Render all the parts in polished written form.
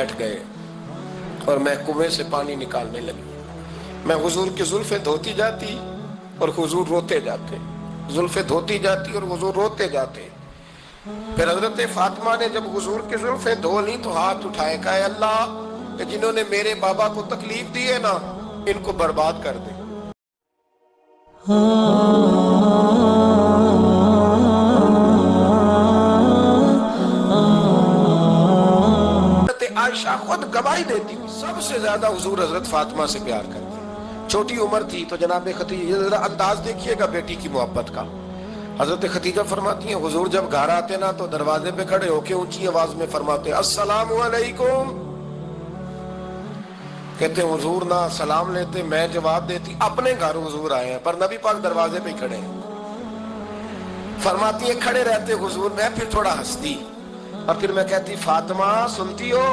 بیٹھ گئے اور میں کنویں سے پانی نکالنے لگی. میں حضور کی زلفیں دھوتی جاتی اور حضور روتے جاتے، زلفیں دھوتی جاتی اور حضور روتے جاتے. پھر حضرت فاطمہ نے جب حضور کی زلفیں دھو لی تو ہاتھ اٹھائے، کہا اللہ کہ جنہوں نے میرے بابا کو تکلیف دی ہے نا ان کو برباد کر دے. عائشہ خود گواہی دیتی سب سے زیادہ حضور حضرت فاطمہ سے پیار کرتی. چھوٹی عمر تھی تو جناب خدیجہ، ذرا انداز دیکھیے گا بیٹی کی محبت کا. حضرت خدیجہ فرماتی ہیں حضور جب گھر آتے نا تو دروازے پہ کھڑے ہو کے اونچی آواز میں فرماتے السلام علیکم. کہتے ہیں حضور نہ سلام لیتے، میں جواب دیتی اپنے گھر حضور آئے ہیں پر نبی پاک دروازے پہ کھڑے ہیں. فرماتی ہیں کھڑے رہتے حضور، میں پھر تھوڑا ہنستی اور پھر میں کہتی فاطمہ سنتی ہو؟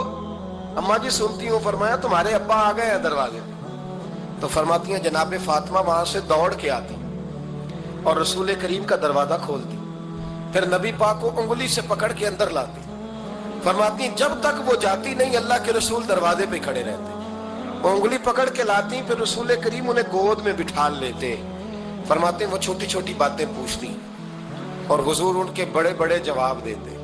اماں جی سنتی ہوں. فرمایا تمہارے ابا آ گئے ہیں دروازے پہ. تو فرماتی ہیں جناب فاطمہ وہاں سے دوڑ کے آتی اور رسول کریم کا دروازہ کھولتی، پھر نبی پاک کو انگلی سے پکڑ کے اندر لاتی. فرماتی ہیں جب تک وہ جاتی نہیں اللہ کے رسول دروازے پہ کھڑے رہتے. وہ انگلی پکڑ کے لاتی، پھر رسول کریم انہیں گود میں بٹھا لیتے. فرماتے ہیں وہ چھوٹی چھوٹی باتیں پوچھتی اور حضور ان کے بڑے بڑے جواب دیتے.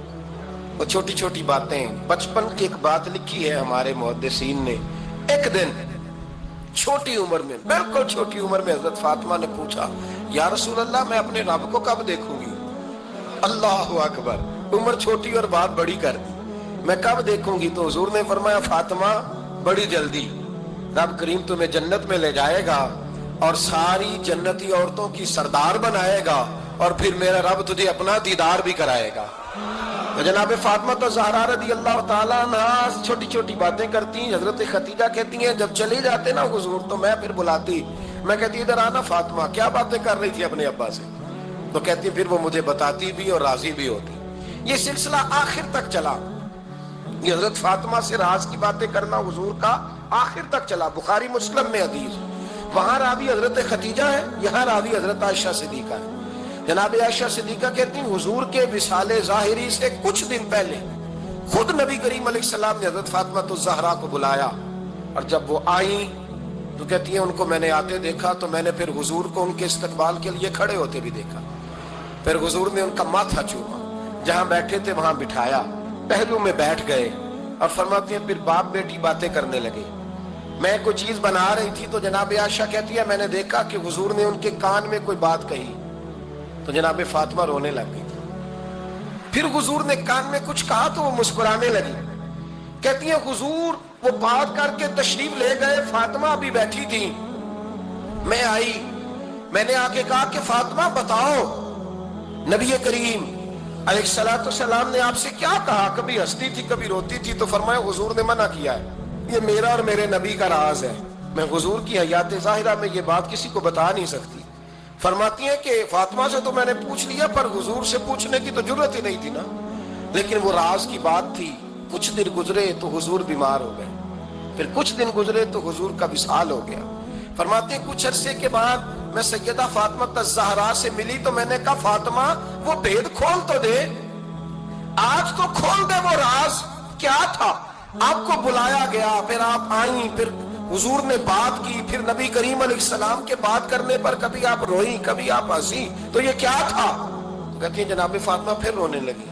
وہ چھوٹی چھوٹی باتیں، بچپن کی ایک بات لکھی ہے ہمارے محدثین نے. ایک دن چھوٹی عمر میں، بالکل چھوٹی عمر میں حضرت فاطمہ نے پوچھا یا رسول اللہ میں اپنے رب کو کب دیکھوں گی؟ اللہ اکبر، عمر چھوٹی اور بات بڑی کر دی. میں کب دیکھوں گی؟ تو حضور نے فرمایا فاطمہ بڑی جلدی. رب کریم تمہیں جنت میں لے جائے گا اور ساری جنتی عورتوں کی سردار بنائے گا اور پھر میرا رب تجھے اپنا دیدار بھی کرائے گا. جناب فاطمہ تو زہرا رضی اللہ تعالیٰ عنہ چھوٹی چھوٹی باتیں کرتی. حضرت خدیجہ کہتی ہیں جب چلے جاتے نا حضور تو میں پھر بلاتی، میں کہتی ادھر آنا فاطمہ، کیا باتیں کر رہی تھی اپنے ابا سے؟ تو کہتی پھر وہ مجھے بتاتی بھی اور راضی بھی ہوتی. یہ سلسلہ آخر تک چلا. یہ حضرت فاطمہ سے راز کی باتیں کرنا حضور کا آخر تک چلا. بخاری مسلم میں حدیث، وہاں راوی حضرت خدیجہ ہے، یہاں راوی حضرت عائشہ صدیقہ ہے. جناب عائشہ صدیقہ کہتی ہیں حضور کے وصال ظاہری سے کچھ دن پہلے خود نبی کریم علیہ السلام نے حضرت فاطمہ الزہرا کو بلایا اور جب وہ آئیں تو کہتی ہیں ان کو میں نے آتے دیکھا تو میں نے پھر حضور کو ان کے استقبال کے لیے کھڑے ہوتے بھی دیکھا. پھر حضور نے ان کا ماتھا چوما، جہاں بیٹھے تھے وہاں بٹھایا، پہلو میں بیٹھ گئے اور فرماتی ہیں پھر باپ بیٹی باتیں کرنے لگے. میں کوئی چیز بنا رہی تھی تو جناب عائشہ کہتی ہے میں نے دیکھا کہ حضور نے ان کے کان میں کوئی بات کہی تو جناب فاطمہ رونے لگ گئی. پھر حضور نے کان میں کچھ کہا تو وہ مسکرانے لگی. کہتی ہیں حضور وہ بات کر کے تشریف لے گئے، فاطمہ ابھی بیٹھی تھی، میں آئی، میں نے آ کے کہا کہ فاطمہ بتاؤ نبی کریم علیہ السلام نے آپ سے کیا کہا؟ کبھی ہنستی تھی کبھی روتی تھی. تو فرمایا حضور نے منع کیا ہے، یہ میرا اور میرے نبی کا راز ہے، میں حضور کی حیات ظاہرہ میں یہ بات کسی کو بتا نہیں سکتی. فرماتی ہیں کہ فاطمہ سے تو میں نے پوچھ لیا پر حضور سے پوچھنے کی تو جرت ہی نہیں تھی نا، لیکن وہ راز کی بات تھی. کچھ دن گزرے تو حضور بیمار ہو گئے، پھر کچھ دن گزرے تو حضور کا وصال ہو گیا. فرماتے ہیں کچھ عرصے کے بعد میں سیدہ فاطمہ الزہرا سے ملی تو میں نے کہا فاطمہ وہ بھید کھول تو دے، آج تو کھول دے وہ راز کیا تھا. آپ کو بلایا گیا، پھر آپ آئیں، پھر حضور نے بات کی، پھر نبی کریم علیہ السلام کے بات کرنے پر کبھی آپ روئی کبھی آپ ہنسی، تو یہ کیا تھا؟ کہتی ہیں جناب فاطمہ پھر رونے لگی،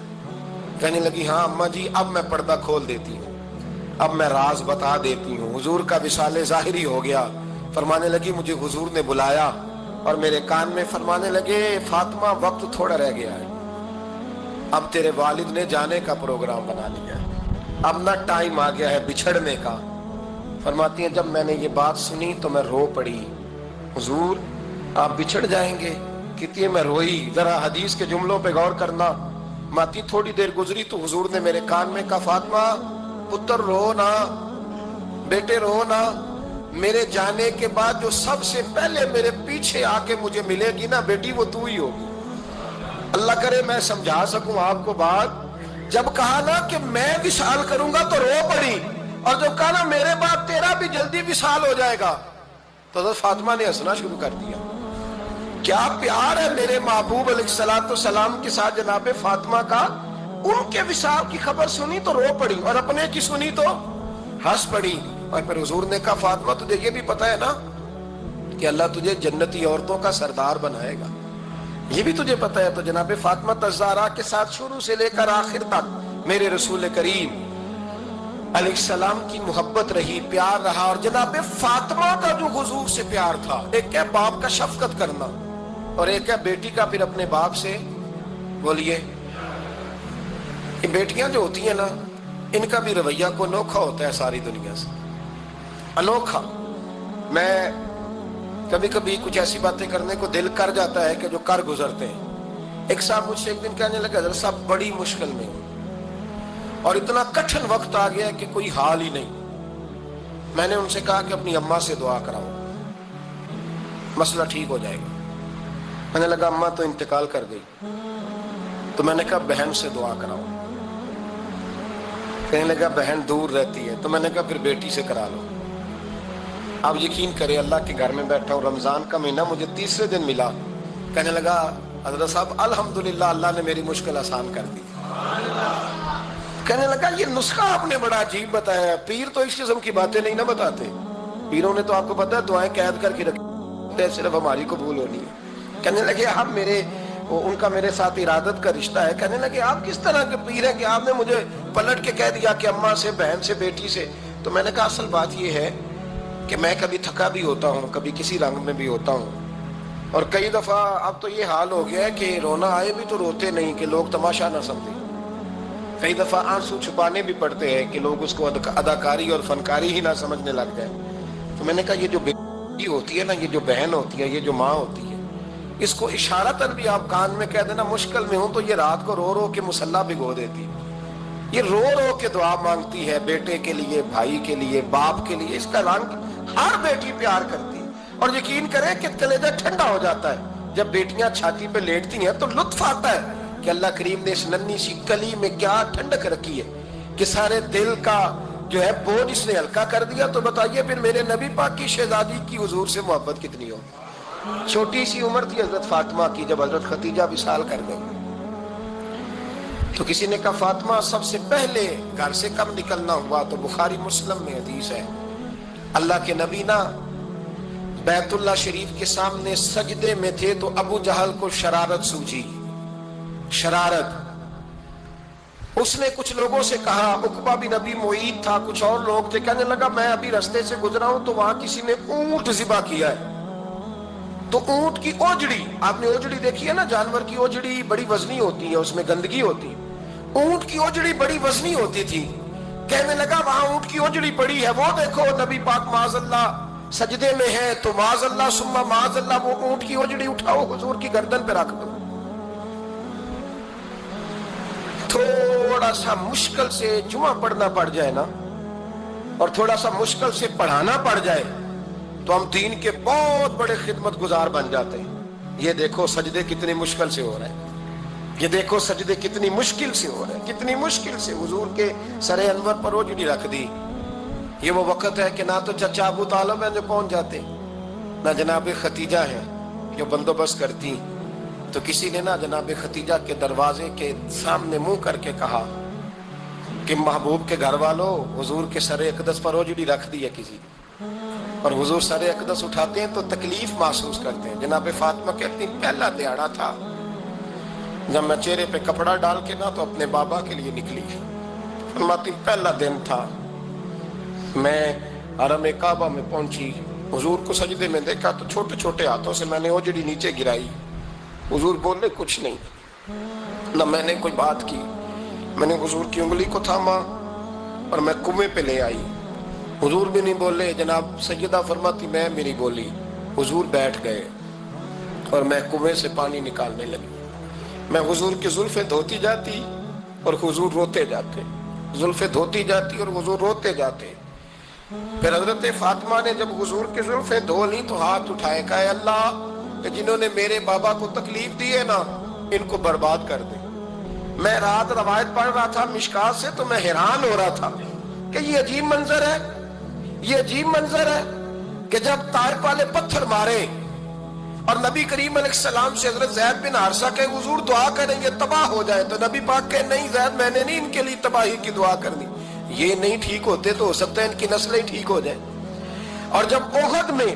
کہنے لگی ہاں اماں جی اب میں پردہ کھول دیتی ہوں، اب میں راز بتا دیتی ہوں. حضور کا وصال ظاہری ہو گیا. فرمانے لگی مجھے حضور نے بلایا اور میرے کان میں فرمانے لگے فاطمہ وقت تھوڑا رہ گیا ہے، اب تیرے والد نے جانے کا پروگرام بنا لیا ہے، اب نہ ٹائم آ گیا ہے بچھڑنے کا. فرماتی ہیں جب میں نے یہ بات سنی تو میں رو پڑی، حضور آپ بچھڑ جائیں گے؟ کہتی ہے میں روئی. ذرا حدیث کے جملوں پہ غور کرنا. ماتی تھوڑی دیر گزری تو حضور نے میرے کان میں کہا فاطمہ پتر رو نا، بیٹے رو نا، میرے جانے کے بعد جو سب سے پہلے میرے پیچھے آ کے مجھے ملے گی نا بیٹی وہ تو ہی ہوگی. اللہ کرے میں سمجھا سکوں آپ کو بات. جب کہا نا کہ میں وصال کروں گا تو رو پڑی، اور جب کہا نا میرے بعد تیرا بھی جلدی وصال ہو جائے گا تو حضرت فاطمہ نے ہنسنا شروع کر دیا. کیا پیار ہے میرے محبوب علیہ السلام کے ساتھ جناب فاطمہ کا. ان کے وصال کی خبر سنی تو رو پڑی اور اپنے کی سنی تو ہنس پڑی اور پھر حضور نے کہا فاطمہ تجھے یہ بھی پتا ہے نا کہ اللہ تجھے جنتی عورتوں کا سردار بنائے گا، یہ بھی تجھے پتا ہے؟ تو جناب فاطمہ الزہرا کے ساتھ شروع سے لے کر آخر تک میرے رسول کریم علیہ السلام کی محبت رہی، پیار رہا. اور جناب فاطمہ کا جو حضور سے پیار تھا، ایک ہے باپ کا شفقت کرنا اور ایک ہے بیٹی کا پھر اپنے باپ سے، بولیے، یہ بیٹیاں جو ہوتی ہیں نا ان کا بھی رویہ کو انوکھا ہوتا ہے ساری دنیا سے، انوکھا. میں کبھی کبھی کچھ ایسی باتیں کرنے کو دل کر جاتا ہے کہ جو کر گزرتے ہیں. ایک صاحب مجھ سے ایک دن کہنے لگا حضرت صاحب بڑی مشکل میں اور اتنا کٹھن وقت آ گیا کہ کوئی حال ہی نہیں. میں نے ان سے کہا کہ اپنی اماں سے دعا کراؤ، مسئلہ ٹھیک ہو جائے گا. میں نے لگا اماں تو انتقال کر گئی، تو میں نے کہا بہن سے دعا کراؤ. کہنے لگا بہن دور رہتی ہے، تو میں نے کہا پھر بیٹی سے کرا لو. آپ یقین کریں اللہ کے گھر میں بیٹھا ہوں، رمضان کا مہینہ مجھے تیسرے دن ملا. کہنے لگا حضرت صاحب الحمدللہ اللہ نے میری مشکل آسان کر دی. کہنے لگا یہ نسخہ آپ نے بڑا عجیب بتایا ہے، پیر تو اس قسم کی باتیں نہیں نہ بتاتے. پیروں نے تو آپ کو پتا ہے دعائیں قید کر کے رکھتے ہیں، صرف ہماری قبول ہونی ہے. کہنے لگے آپ ان کا میرے ساتھ ارادت کا رشتہ ہے. کہنے لگے آپ کس طرح کے پیر ہیں کہ آپ نے مجھے پلٹ کے کہہ دیا کہ اماں سے، بہن سے، بیٹی سے. تو میں نے کہا اصل بات یہ ہے کہ میں کبھی تھکا بھی ہوتا ہوں، کبھی کسی رنگ میں بھی ہوتا ہوں، اور کئی دفعہ اب تو یہ حال ہو گیا ہے کہ رونا آئے بھی تو روتے نہیں کہ لوگ تماشا نہ سمجھیں. کئی دفعہ آنسو چھپانے بھی پڑتے ہیں کہ لوگ اس کو اداکاری اور فنکاری ہی نہ سمجھنے لگ جائیں. تو میں نے کہا یہ جو بیٹی ہوتی ہے نا، یہ جو بہن ہوتی ہے، یہ جو ماں ہوتی ہے، اس کو اشارتاً بھی آپ کان میں کہہ دینا مشکل میں ہوں تو یہ رات کو رو رو کے مصلی بھگو دیتی. یہ رو رو کے دعا مانگتی ہے بیٹے کے لیے، بھائی کے لیے، باپ کے لیے. اس کا رنگ ہر بیٹی پیار کرتی ہے. اور یقین کریں کہ کلیجہ ٹھنڈا ہو جاتا ہے جب بیٹیاں چھاتی پہ لیٹتی ہیں، تو لطف آتا ہے کہ اللہ کریم نے اس ننھی سی کلی میں کیا ٹھنڈک رکھی ہے کہ سارے دل کا جو ہے بوجھ اس نے ہلکا کر دیا. تو بتائیے پھر میرے نبی پاک کی شہزادی کی حضور سے محبت کتنی ہو. چھوٹی سی عمر تھی حضرت فاطمہ کی جب حضرت خدیجہ وصال کر گئی. تو کسی نے کہا فاطمہ سب سے پہلے گھر سے کب نکلنا ہوا؟ تو بخاری مسلم میں حدیث ہے، اللہ کے نبی نا بیت اللہ شریف کے سامنے سجدے میں تھے تو ابو جہل کو شرارت سوجی. شرارت. اس نے کچھ لوگوں سے کہا، عقبہ بن ابی معیط تھا، کچھ اور لوگ تھے. کہنے لگا میں ابھی رستے سے گزرا ہوں تو وہاں کسی نے اونٹ ذبح کیا ہے. تو اونٹ کی اوجڑی، آپ نے اوجڑی دیکھی ہے نا، جانور کی اوجڑی بڑی وزنی ہوتی ہے، اس میں گندگی ہوتی ہے. اونٹ کی اوجڑی بڑی وزنی ہوتی تھی. کہنے لگا وہاں اونٹ کی اوجڑی پڑی ہے، وہ دیکھو نبی پاک معاذ اللہ سجدے میں ہے، تو معاذ اللہ ثم معاذ اللہ وہ اونٹ کی اوجڑی اٹھاؤ حضور کی گردن پہ رکھ دو. تھوڑا سا مشکل سے جمعہ پڑھنا پڑ جائے نا، اور تھوڑا سا مشکل سے پڑھانا پڑ جائے تو ہم دین کے بہت بڑے خدمت گزار بن جاتے ہیں. یہ دیکھو سجدے کتنی مشکل سے ہو رہے ہیں، یہ دیکھو سجدے کتنی مشکل سے ہو رہے ہیں، کتنی مشکل سے. حضور کے سر انور پر اوجڑی رکھ دی. یہ وہ وقت ہے کہ نہ تو چچا ابو طالب ہیں جو پہنچ جاتے، نہ جناب ختیجہ ہیں جو بندوبست کرتی. تو کسی نے نہ جناب ختیجہ کے دروازے کے سامنے منہ کر کے کہا کہ محبوب کے گھر والوں حضور کے سر اقدس پر اوجڑی رکھ دی ہے کسی، اور حضور سر اقدس اٹھاتے ہیں تو تکلیف محسوس کرتے ہیں. جناب فاطمہ کہتی پہلا دیہڑا تھا جب میں چہرے پہ کپڑا ڈال کے نہ تو اپنے بابا کے لیے نکلی. فرماتی پہلا دن تھا، میں حرم کعبہ میں پہنچی، حضور کو سجدے میں دیکھا تو چھوٹے چھوٹے ہاتھوں سے میں نے اوجڑی نیچے گرائی. حضور بولے کچھ نہیں، نہ میں نے کوئی بات کی. میں نے حضور کی انگلی کو تھاما اور میں کنویں پہ لے آئی. حضور بھی نہیں بولے. جناب سیدہ فرماتی میں بھی نہیں بولی. حضور بیٹھ گئے اور میں کنویں سے پانی نکالنے لگی. میں حضور کی زلفیں دھوتی جاتی اور حضور روتے جاتے، زلفیں دھوتی جاتی اور حضور روتے جاتے. پھر حضرت فاطمہ نے جب حضور کی زلفیں دھو لی تو ہاتھ اٹھائے، کہا اے اللہ کہ جنہوں نے میرے بابا کو تکلیف دی ہے نا ان کو برباد کر دے. میں رات روایت پڑھ رہا تھا مشکات سے تو میں حیران ہو رہا تھا کہ یہ عجیب منظر ہے، یہ عجیب منظر ہے کہ جب طارق والے پتھر مارے اور نبی کریم علیہ السلام سے حضرت زید بن حارثہ کہ حضور دعا کریں یہ تباہ ہو جائے، تو نبی پاک کہ نہیں زید میں نے نہیں ان کے لیے تباہی کی دعا کرنی، یہ نہیں ٹھیک ہوتے تو ہو سکتا ہے ان کی نسلیں ٹھیک ہو جائیں. اور جب احد میں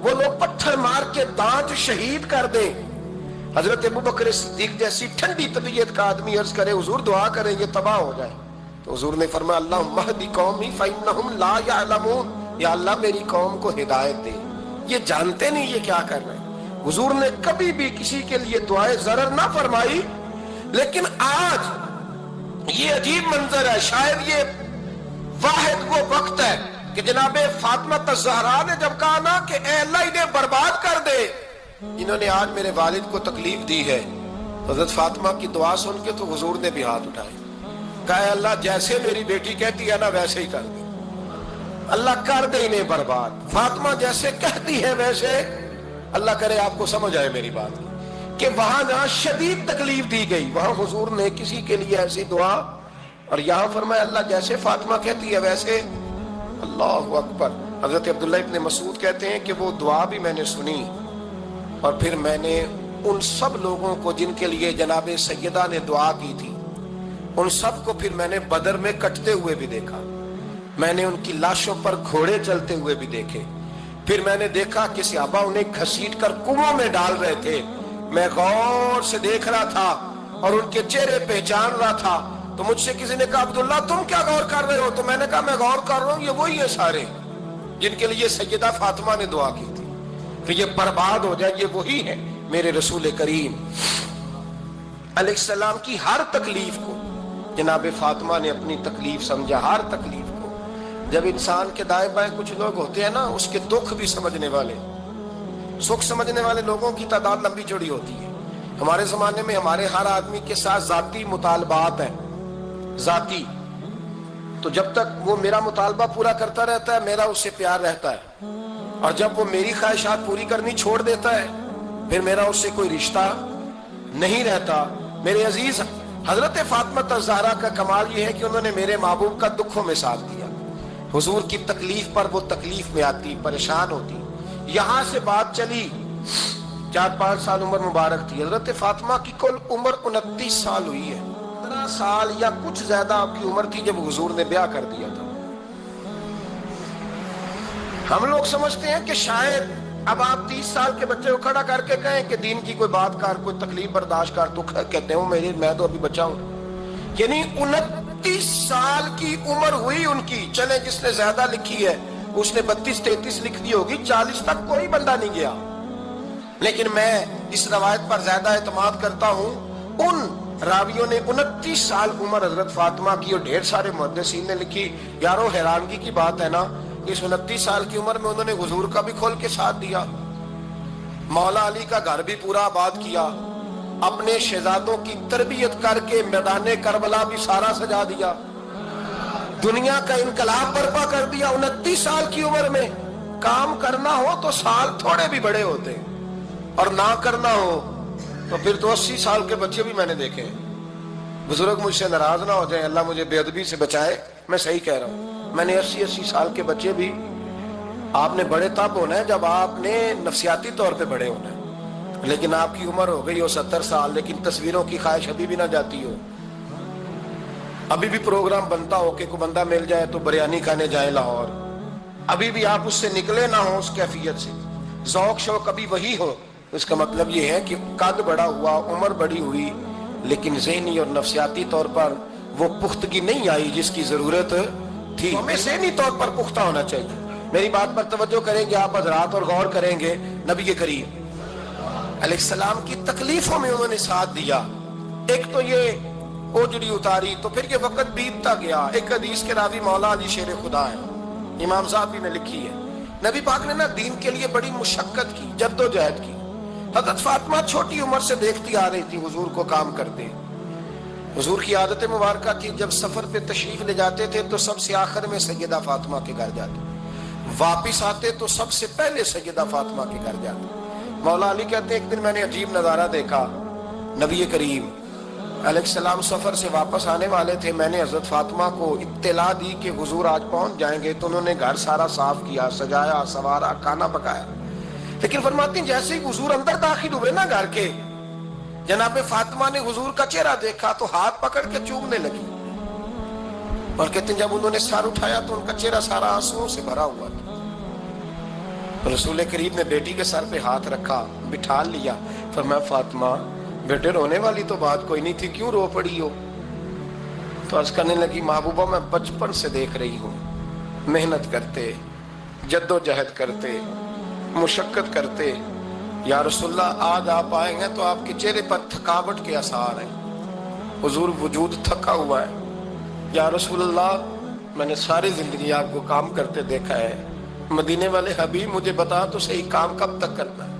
وہ لوگ پتھر مار کے دانت شہید کر دیں, حضرت ابوبکر صدیق جیسی ٹھنڈی طبیعت کا آدمی عرض کرے حضور دعا کریں یہ تباہ ہو جائے, تو حضور نے فرمایا اللہم اہدی قومی فإنہم لا یعلمون, یا اللہ میری قوم کو ہدایت دے, یہ جانتے نہیں یہ کیا کر رہے ہیں. حضور نے کبھی بھی کسی کے لیے دعائے ضرر نہ فرمائی. لیکن آج یہ عجیب منظر ہے, شاید یہ واحد وہ وقت ہے کہ جناب فاطمہ الزہرا نے جب کہا نا کہ اے اللہ انہیں برباد کر دے, انہوں نے آج میرے والد کو تکلیف دی ہے, حضرت فاطمہ کی دعا سن کے تو حضور نے بھی ہاتھ اٹھائے, کہا اے اللہ جیسے میری بیٹی کہتی ہے نا ویسے ہی کر دے, اللہ کر دے انہیں برباد. فاطمہ جیسے کہتی ہے ویسے, اللہ کرے آپ کو سمجھ آئے میری بات کہ وہاں جہاں شدید تکلیف دی گئی وہاں حضور نے کسی کے لیے ایسی دعا, اور یہاں فرمایا اللہ جیسے فاطمہ کہتی ہے ویسے. اللہ اکبر. حضرت عبداللہ ابن مسعود کہتے ہیں کہ وہ دعا بھی میں نے سنی, اور پھر میں نے ان سب لوگوں کو جن کے لیے جناب سیدہ نے دعا کی تھی, ان سب کو پھر میں نے بدر میں کٹتے ہوئے بھی دیکھا, میں نے ان کی لاشوں پر گھوڑے چلتے ہوئے بھی دیکھے, پھر میں نے دیکھا کہ صحابہ انہیں گھسیٹ کر کنووں میں ڈال رہے تھے, میں غور سے دیکھ رہا تھا اور ان کے چہرے پہچان رہا تھا. تو مجھ سے کسی نے کہا عبداللہ تم کیا غور کر رہے ہو, تو میں نے کہا میں غور کر رہا ہوں یہ وہی ہیں سارے جن کے لیے سیدہ فاطمہ نے دعا کی تھی کہ یہ برباد ہو جائے, یہ وہی ہیں میرے رسول کریم علیہ السلام کی ہر تکلیف کو جناب فاطمہ نے اپنی تکلیف سمجھا, ہر تکلیف کو. جب انسان کے دائیں بائیں کچھ لوگ ہوتے ہیں نا اس کے دکھ بھی سمجھنے والے, سکھ سمجھنے والے لوگوں کی تعداد لمبی چوڑی ہوتی ہے. ہمارے زمانے میں ہمارے ہر آدمی کے ساتھ ذاتی مطالبات ہیں, ذاتی, تو جب تک وہ میرا مطالبہ پورا کرتا رہتا ہے میرا اس سے پیار رہتا ہے, اور جب وہ میری خواہشات پوری کرنی چھوڑ دیتا ہے پھر میرا اس سے کوئی رشتہ نہیں رہتا. میرے عزیز حضرت فاطمہ الزہرا کا کمال یہ ہے کہ انہوں نے میرے محبوب کا دکھوں میں ساتھ دیا, حضور کی تکلیف پر وہ تکلیف میں آتی, پریشان ہوتی. یہاں سے بات چلی 4-5 سال عمر مبارک تھی, حضرت فاطمہ کی کل عمر 29 سال ہوئی ہے, 15 سال یا کچھ زیادہ آپ کی عمر تھی جب حضور نے بیاہ کر دیا تھا. ہم لوگ سمجھتے ہیں کہ شاید اب آپ 30 سال کے بچے کو کھڑا کر کے کہیں کہ دین کی کوئی بات کر, کوئی تکلیف برداشت کر, تو کہتے ہیں میں تو ابھی بچہ ہوں. یعنی 29 سال کی عمر ہوئی ان کی. چلے جس نے زیادہ لکھی ہے اس نے 32-33 لکھ دی ہوگی, 40 تک کوئی بندہ نہیں گیا. لیکن میں اس روایت پر زیادہ اعتماد کرتا ہوں. ان راویوں نے 29 سال عمر حضرت فاطمہ کی اور ڈھیر سارے محدثین نے لکھی. یارو حیرانگی کی بات ہے نا, اس 29 سال کی عمر میں انہوں نے حضور کا بھی کھول کے ساتھ دیا, مولا علی کا گھر بھی پورا آباد کیا, اپنے شہزادوں کی تربیت کر کے میدان کربلا بھی سارا سجا دیا, دنیا کا انقلاب برپا کر دیا. 29 سال کی عمر میں کام کرنا ہو تو سال تھوڑے بھی بڑے ہوتے, اور نہ کرنا ہو تو پھر تو 80 سال کے بچے بھی میں نے دیکھے. بزرگ مجھ سے ناراض نہ ہو جائیں, اللہ مجھے بے ادبی سے بچائے, میں صحیح کہہ رہا ہوں. میں نے 80 سال کے بچے بھی, آپ نے بڑے تب ہونا ہے جب آپ نے نفسیاتی طور پہ بڑے ہونا ہے, لیکن آپ کی عمر ہو گئی ہو 70 سال لیکن تصویروں کی خواہش ابھی بھی نہ جاتی ہو, ابھی بھی پروگرام بنتا ہو کہ کوئی بندہ مل جائے تو بریانی کھانے جائے لاہور, ابھی بھی آپ اس سے نکلے نہ ہو اس کیفیت سے, ذوق شوق ابھی وہی ہو. اس کا مطلب یہ ہے کہ قد بڑا ہوا, عمر بڑی ہوئی, لیکن ذہنی اور نفسیاتی طور پر وہ پختگی نہیں آئی جس کی ضرورت تھی. ہمیں ذہنی طور پر پختہ ہونا چاہیے. میری بات پر توجہ کریں گے آپ حضرات اور غور کریں گے. نبی کریم علیہ السلام کی تکلیفوں میں انہوں نے ساتھ دیا. ایک تو یہ اوجڑی اتاری تو پھر یہ وقت بیتتا گیا. ایک حدیث کے راوی مولا علی شیر خدا ہے, امام صاحب بھی نے لکھی ہے. نبی پاک نے نا دین کے لیے بڑی مشقت کی, جد و جہد کی. حضرت فاطمہ چھوٹی عمر سے دیکھتی آ رہی تھی حضور کو کام کرتے. حضور کی عادت مبارکہ تھی جب سفر پہ تشریف لے جاتے تھے تو سب سے آخر میں سیدہ فاطمہ کے گھر جاتے, واپس آتے تو سب سے پہلے سیدہ فاطمہ کے گھر جاتے. مولا علی کہتے ہیں ایک دن میں نے عجیب نظارہ دیکھا. نبی کریم علیہ السلام سفر سے واپس آنے والے تھے, میں نے حضرت فاطمہ کو اطلاع دی کہ حضور آج پہنچ جائیں گے, تو انہوں نے گھر سارا صاف کیا, سجایا, سوارا, کھانا پکایا. لیکن فرماتی ہیں جیسے ہی حضور اندر داخل ہوئے نا گھر کے, جناب فاطمہ نے حضور کا چہرہ دیکھا تو ہاتھ پکڑ کے چومنے لگی. اور کہتے ہیں جب انہوں نے سر اٹھایا تو ان کا چہرہ سارا آنسوؤں سے بھرا ہوا تھا. رسول کریم نے بیٹی کے سر پہ ہاتھ رکھا, بٹھا لیا, فرمایا فاطمہ بیٹے رونے والی تو بات کوئی نہیں تھی, کیوں رو پڑی ہو؟ تو عرض کرنے لگی محبوبہ میں بچپن سے دیکھ رہی ہوں, محنت کرتے, جد و جہد کرتے, مشقت کرتے, یا رسول اللہ آج آپ آئے ہیں تو آپ کے چہرے پر تھکاوٹ کے آثار ہیں, حضور وجود تھکا ہوا ہے. یا رسول اللہ میں نے ساری زندگی آپ کو کام کرتے دیکھا ہے, مدینے والے حبیب مجھے بتا تو صحیح کام کب تک کرنا ہے؟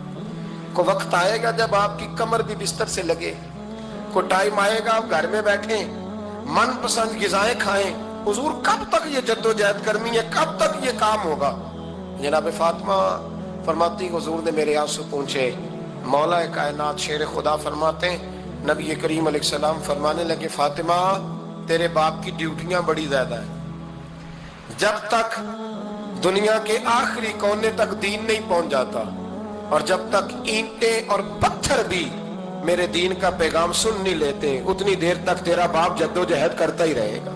کو وقت آئے گا جب آپ کی کمر بھی بستر سے لگے, کو ٹائم آئے گا آپ گھر میں بیٹھیں من پسند غذائیں کھائیں, حضور کب تک یہ جد و جہد کرنی ہے, کب تک یہ کام ہوگا؟ جناب فاطمہ فرماتی حضور نے میرے آنسو پونچھے. مولا کائنات شیر خدا فرماتے ہیں نبی کریم علیہ السلام فرمانے لگے فاطمہ تیرے باپ کی ڈیوٹیاں بڑی زیادہ ہیں, جب تک دنیا کے آخری کونے تک دین نہیں پہنچ جاتا اور جب تک اینٹیں اور پتھر بھی میرے دین کا پیغام سن نہیں لیتے اتنی دیر تک تیرا باپ جد و جہد کرتا ہی رہے گا.